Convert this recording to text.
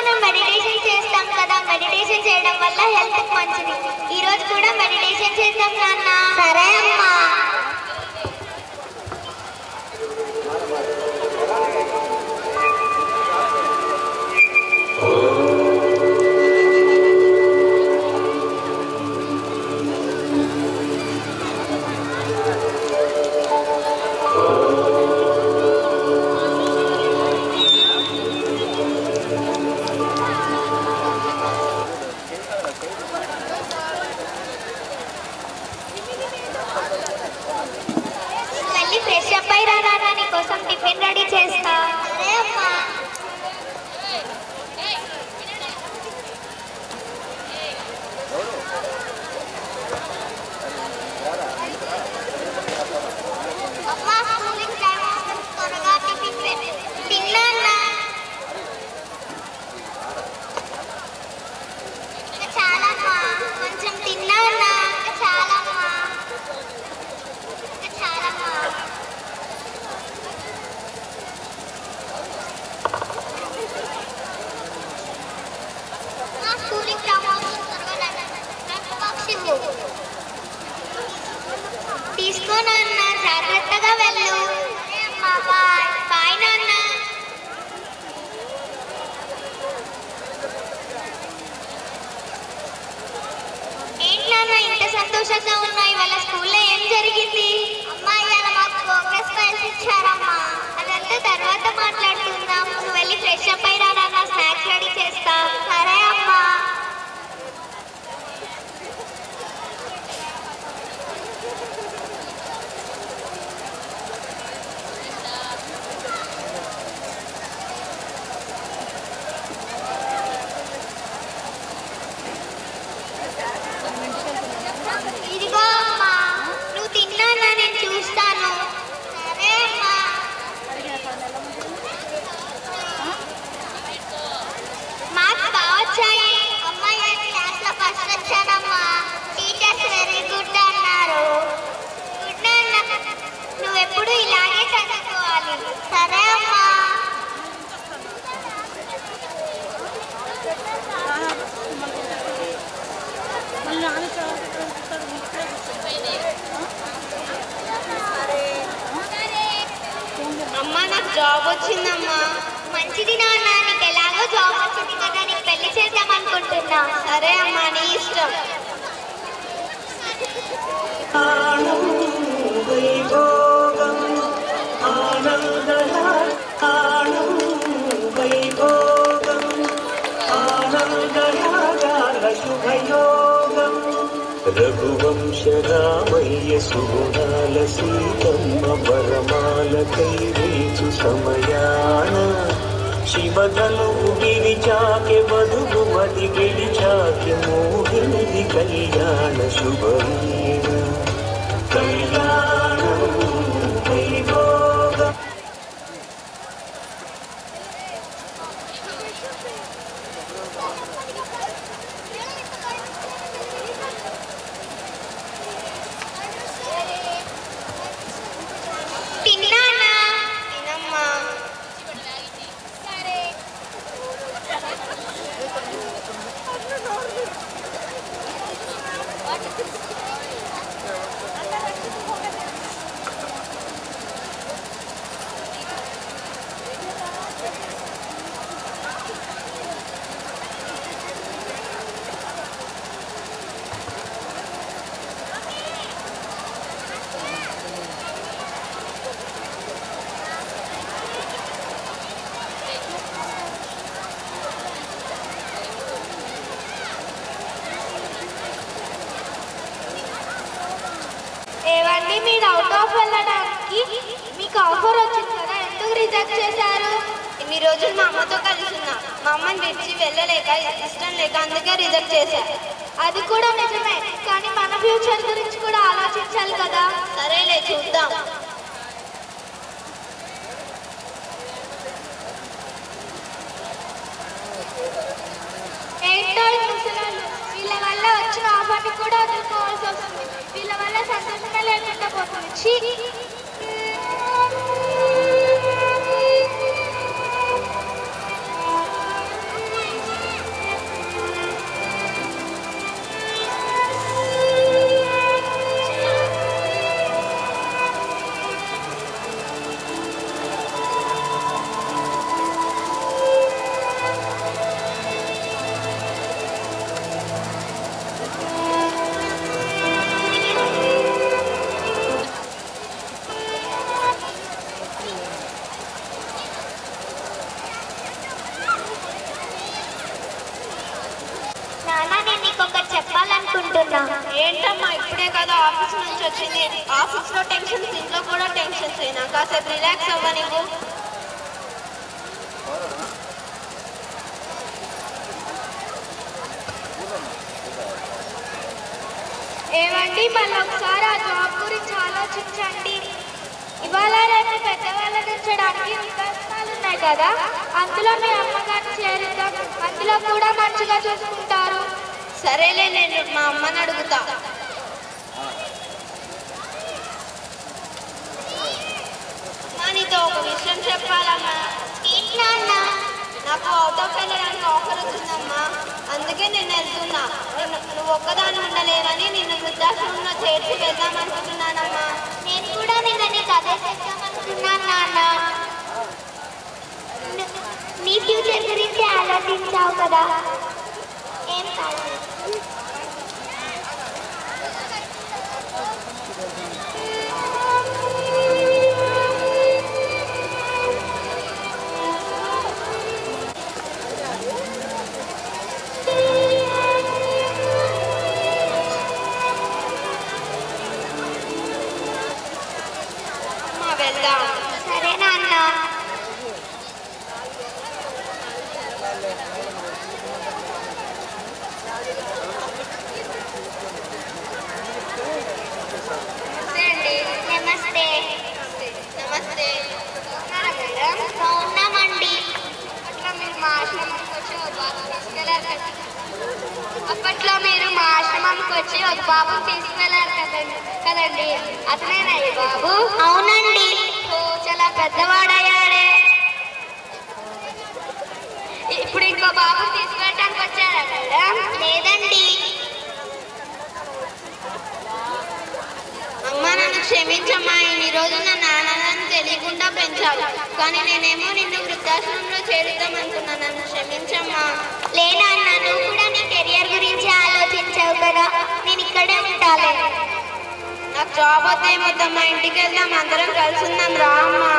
మనం మెడిటేషన్ చేస్తాం కదా, మెడిటేషన్ చేయడం వల్ల హెల్త్ మంచిది. ఈ రోజు కూడా మెడిటేషన్ చేద్దాం నాన్న. సరే అమ్మా. తీసుకో నాన్న, జాగ్రత్తగా వెళ్ళు. బాయ్ నాన్న. ఏంటి నాన్న ఇంత సంతోషంగా ఉన్నాయి? వాళ్ళ స్కూల్లో ఏం జరిగింది? అమ్మాయి అలా మాకు ప్రోగ్రెస్ ఫైల్స్ ఇచ్చారమ్మా. అదంతా తర్వాత మాట్లాడుకుందాం. నువ్వు వెళ్ళి ఫ్రెష్ అప్ అయి రా నాన్న, స్నాక్స్ రెడీ చేస్తా. సరే అమ్మా. ఇదిగో అమ్మా, నువ్వు తిన్నానా? నేను చూస్తాను. సరే అమ్మా. మార్క్స్ బాగా వచ్చాయి. అమ్మాయి క్లాస్లో ఫస్ట్ వచ్చానమ్మా. టీచర్స్ వెరీ గుడ్ అన్నారు. గుడ్ నాన్న, నువ్వు ఎప్పుడు ఇలాగే చదువుకోవాలి. సరే అమ్మా. అమ్మా నాకు జాబ్ వచ్చిందమ్మా. మంచిది నాన్న, నీకు ఎలాగో జాబ్ వచ్చింది కదా, నీకు పెళ్లి చేద్దాం అనుకుంటున్నా. సరే అమ్మా, నీ ఇష్టం. రఘువంశరామయ్య సుగుణాల సీతమ్మ వరమాలకై రీచు సమయాన శివధను విరిచాకె వధువు మది గెలిచాకె మోహిని కళ్యాణ శుభమీన కళ్యాణం వైభోగం. ఏవండి, మీరు అవుట్ ఆఫ్ వెళ్ళడానికి మీకు ఆఫర్ వచ్చింది కదా, ఎందుకు రిజెక్ట్ చేశారు? ఇన్ని రోజులు మా అమ్మతో కలిసి ఉన్నా. మా అమ్మని విడిచి వెళ్ళలేక, ఇష్టం లేక, అందుకే రిజెక్ట్ చేశారు. అది కూడా నిజమే, కానీ మన ఫ్యూచర్ గురించి కూడా ఆలోచించాలి కదా. సరేలే, చూద్దాం. ఏంటో ముసలాళ్ళు, వీళ్ళ వల్ల వచ్చిన ఆఫర్ని కూడా వదులుకోవాల్సి వస్తుంది. వీళ్ళ వల్ల సంతోషంగా లేకుండా పోతుంది. నీకొకటి చెప్పాలనుకుంటున్నా. ఏంటమ్మా ఇప్పుడే కదా ఆఫీస్ నుంచి వచ్చింది. ఆఫీస్లో టెన్షన్స్, ఇంట్లో కూడా టెన్షన్స్. అయినా కాసేపు రిలాక్స్ అవ్వ నీవు. ఏమండి మళ్ళీ ఒకసారి ఆ జాబ్ గురించి ఆలోచించండి. ఇవాళ రేపు పెద్దవాళ్ళని ఉంచడానికి వికల్పాలు ఉన్నాయి కదా, అందులో మీ అమ్మగారిని చేరుద్దాం. అందులో కూడా మంచిగా చూసుకుంటారు. సరేలే, నేను మా అమ్మని అడుగుతా. నీతో ఒక విషయం చెప్పాలమ్మా. నాకు అవుట్ ఆఫ్ వెళ్ళడానికి ఆఫర్ వచ్చిందమ్మా, అందుకే నేను వెళ్తున్నా. నువ్వు ఒక్కదాన్ని ఉండలేవని నిన్ను వృద్ధాశ్రమంలో చేర్చి వెళ్దామనుకుంటున్నానమ్మా. నేను కూడా నిన్న నీకు అదే చేద్దామనుకున్నాను నాన్న. నీ ఫ్యూచర్ గురించి ఆలోచించావు కదా. ఏం కాదు. వెళ్దాం. సరే నాన్న. నమస్తే అండి. నమస్తే. నమస్తే. ఉన్నామండి. అట్లా మీరు మా ఆశ్రమంకి వచ్చి ఒక బాబు తీసుకెళ్ళారు కదా. అప్పట్లో మీరు మా ఆశ్రమంకి వచ్చి ఒక బాబు తీసుకెళ్ళారు కదండి. అతనేనా ఈ బాబు? అవునండి. చాలా పెద్దవాడయ్యాడే. ఇప్పుడు ఇంకో బాబు తీసుకెళ్ళడానికి వచ్చారా మేడం? లేదండి. అమ్మ నన్ను క్షమించమ్మా. ఇన్ని రోజులు నా నాన్నని తెలియకుండా పెంచావు, కానీ నేనేమో నిన్ను వృద్ధాశ్రమంలో చేరుద్దాం అనుకున్నా. నన్ను క్షమించమ్మా. లేదన్న, నువ్వు కూడా నీ కెరియర్ గురించి ఆలోచించావు కదా. నేను ఇక్కడే ఉంటాలే. నాకు జాబ్ వద్ద ఏమొద్దమ్మా, ఇంటికి వెళ్దాం, అందరం కలిసి ఉందాం రా అమ్మా.